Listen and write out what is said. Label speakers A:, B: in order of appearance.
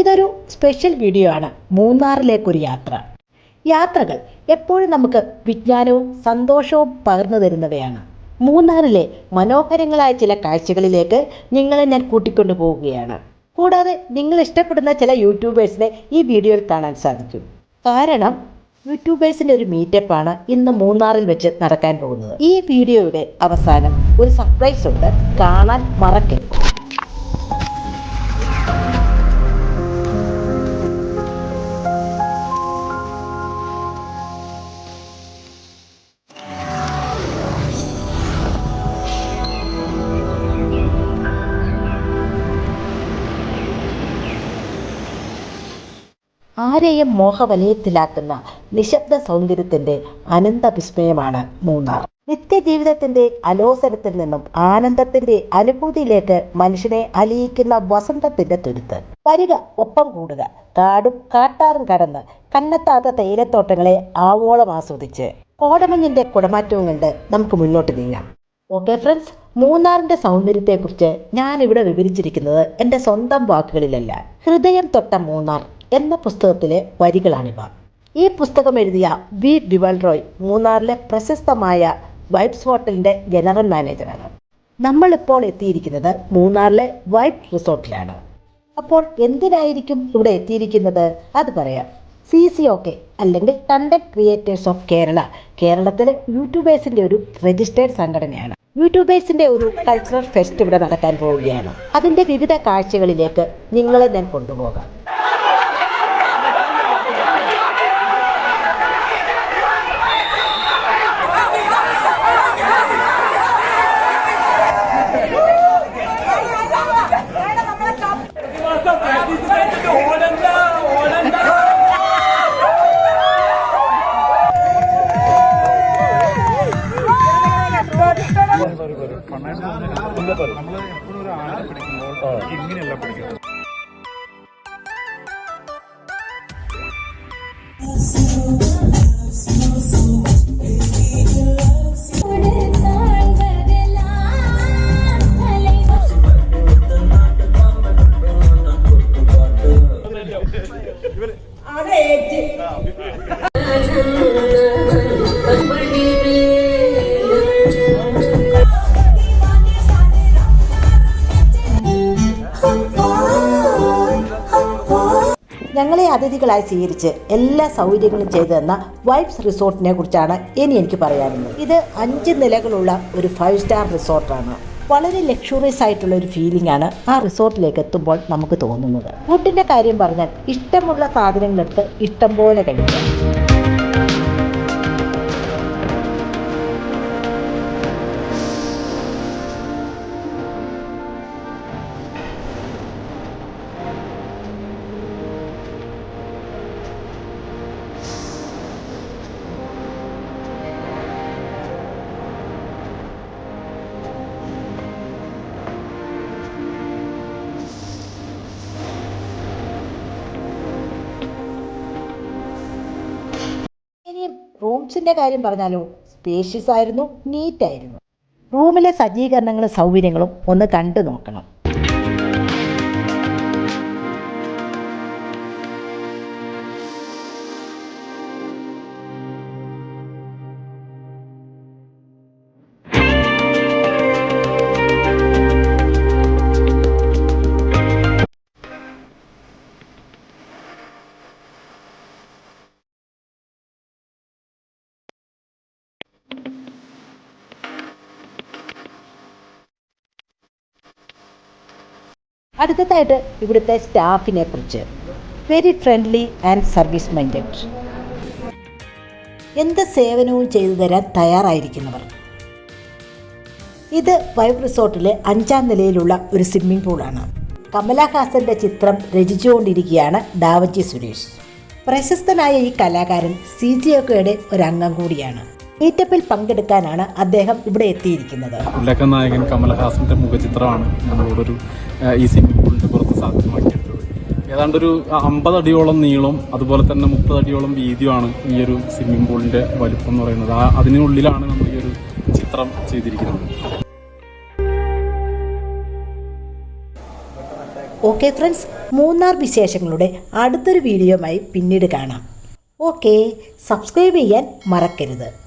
A: ഇതൊരു special video ആണ്. മൂന്നാറിലേക്കൊരു യാത്ര. യാത്രകൾ എപ്പോഴും നമുക്ക് വിജ്ഞാനവും സന്തോഷവും പകർന്നു തരുന്നവയാണ്. മൂന്നാറിലെ മനോഹരങ്ങളായ ചില കാഴ്ചകളിലേക്ക് നിങ്ങളെ ഞാൻ കൂട്ടിക്കൊണ്ടു പോവുകയാണ്. കൂടാതെ നിങ്ങൾ ഇഷ്ടപ്പെടുന്ന ചില യൂട്യൂബേഴ്സിനെ ഈ വീഡിയോയിൽ കാണാൻ സാധിക്കും. കാരണം യൂട്യൂബേഴ്സിൻ്റെ ഒരു മീറ്റപ്പാണ് ഇന്ന് മൂന്നാറിൽ വെച്ച് നടക്കാൻ പോകുന്നത്. ഈ വീഡിയോയുടെ അവസാനം ഒരു സർപ്രൈസ് ഉണ്ട്, കാണാൻ മറക്കരുത്. ആരെയും മോഹവലയത്തിലാക്കുന്ന നിശബ്ദ സൗന്ദര്യത്തിൻ്റെ അനന്ത വിസ്മയമാണ് മൂന്നാർ. നിത്യജീവിതത്തിൻ്റെ അലോസരത്തിൽ നിന്നും ആനന്ദത്തിൻ്റെ അനുഭൂതിയിലേക്ക് മനുഷ്യനെ അലിയിക്കുന്ന വസന്തത്തിൻ്റെ തുരുത്ത്. വരിക, ഒപ്പം കൂടുക, കാടും കാട്ടാറും കടന്ന് കണ്ണെത്താത്ത തേയിലത്തോട്ടങ്ങളെ ആവോളം ആസ്വദിച്ച് കോടമഞ്ഞിൻ്റെ കുടമാറ്റവും കണ്ട് നമുക്ക് മുന്നോട്ട് നീങ്ങാം. ഓക്കെ ഫ്രണ്ട്സ്, മൂന്നാറിൻ്റെ സൗന്ദര്യത്തെക്കുറിച്ച് ഞാനിവിടെ വിവരിച്ചിരിക്കുന്നത് എൻ്റെ സ്വന്തം വാക്കുകളിലല്ല. ഹൃദയം തൊട്ട മൂന്നാർ എന്ന പുസ്തകത്തിലെ വരികളാണിവ. ഈ പുസ്തകം എഴുതിയ വി ഡിവൽ റോയ് മൂന്നാറിലെ പ്രശസ്തമായ വൈബ്സ് ഹോട്ടലിൻ്റെ ജനറൽ മാനേജറാണ്. നമ്മളിപ്പോൾ എത്തിയിരിക്കുന്നത് മൂന്നാറിലെ വൈബ് റിസോർട്ടിലാണ്. അപ്പോൾ എന്തിനായിരിക്കും ഇവിടെ എത്തിയിരിക്കുന്നത്? അത് പറയാം. CCOK അല്ലെങ്കിൽ കണ്ടന്റ് ക്രിയേറ്റേഴ്സ് ഓഫ് കേരള കേരളത്തിലെ യൂട്യൂബേഴ്സിൻ്റെ ഒരു രജിസ്റ്റേർഡ് സംഘടനയാണ്. യൂട്യൂബേഴ്സിൻ്റെ ഒരു കൾച്ചറൽ ഫെസ്റ്റ് ഇവിടെ നടക്കാൻ പോവുകയാണ്. അതിൻ്റെ വിവിധ കാഴ്ചകളിലേക്ക് നിങ്ങളെ ഞാൻ കൊണ്ടുപോകാം.
B: നമ്മൾ എപ്പോഴും ഒരു ആളെ പഠിക്കുമ്പോൾ ഇങ്ങനെയല്ല പഠിക്കുന്നത്.
A: ഞങ്ങളെ അതിഥികളായി സ്വീകരിച്ച് എല്ലാ സൗകര്യങ്ങളും ചെയ്തു തന്ന വൈബ്സ് റിസോർട്ടിനെ കുറിച്ചാണ് ഇനി എനിക്ക് പറയാനുള്ളത്. ഇത് 5 നിലകളുള്ള ഒരു 5 സ്റ്റാർ റിസോർട്ടാണ്. വളരെ ലക്ഷറിയസ് ആയിട്ടുള്ള ഒരു ഫീലിംഗ് ആണ് ആ റിസോർട്ടിലേക്ക് എത്തുമ്പോൾ നമുക്ക് തോന്നുന്നത്. ഫുഡിൻ്റെ കാര്യം പറഞ്ഞാൽ ഇഷ്ടമുള്ള സാധനങ്ങളെടുത്ത് ഇഷ്ടം പോലെ കഴിക്കാം. റൂംസിൻ്റെ കാര്യം പറഞ്ഞാലോ, സ്പേഷ്യസ് ആയിരുന്നു, നീറ്റായിരുന്നു. റൂമിലെ സജ്ജീകരണങ്ങളും സൗകര്യങ്ങളും ഒന്ന് കണ്ടു നോക്കണം. അടുത്തതായിട്ട് ഇവിടുത്തെ സ്റ്റാഫിനെ കുറിച്ച്. Very friendly and service minded. എന്ത് സേവനവും ചെയ്തു തരാൻ തയ്യാറായിരിക്കുന്നവർ. ഇത് വൈബ് റിസോർട്ടിലെ 5ാം നിലയിലുള്ള ഒരു സ്വിമ്മിംഗ് പൂളാണ്. കമലഹാസന്റെ ചിത്രം രചിച്ചുകൊണ്ടിരിക്കുകയാണ് ഡാവഞ്ചി സുരേഷ്. പ്രശസ്തനായ ഈ കലാകാരൻ CCOKയുടെ ഒരു അംഗം കൂടിയാണ്. മീറ്റപ്പിൽ പങ്കെടുക്കാനാണ് അദ്ദേഹം ഇവിടെ എത്തിയിരിക്കുന്നത്.
B: നായകൻ കമലഹാസന്റെ മുഖചിത്രമാണ് നമ്മളോടൊരു ഈ സ്വിമ്മിംഗ് പൂളിന്റെ പുറത്ത് സാധ്യമാക്കിയെടുത്തത്. ഏതാണ്ട് ഒരു 50 അടിയോളം നീളം, അതുപോലെ തന്നെ 30 അടിയോളം വീതിയുമാണ് ഈ ഒരു സ്വിമ്മിംഗ് പൂളിന്റെ വലിപ്പം എന്ന് പറയുന്നത്. അതിനുള്ളിലാണ് നമ്മൾ ഈ ഒരു ചിത്രം ചെയ്തിരിക്കുന്നത്.
A: ഓക്കെ ഫ്രണ്ട്സ്, മൂന്നാർ വിശേഷങ്ങളുടെ അടുത്തൊരു വീഡിയോയുമായി പിന്നീട് കാണാം. ഓക്കെ, സബ്സ്ക്രൈബ് ചെയ്യാൻ മറക്കരുത്.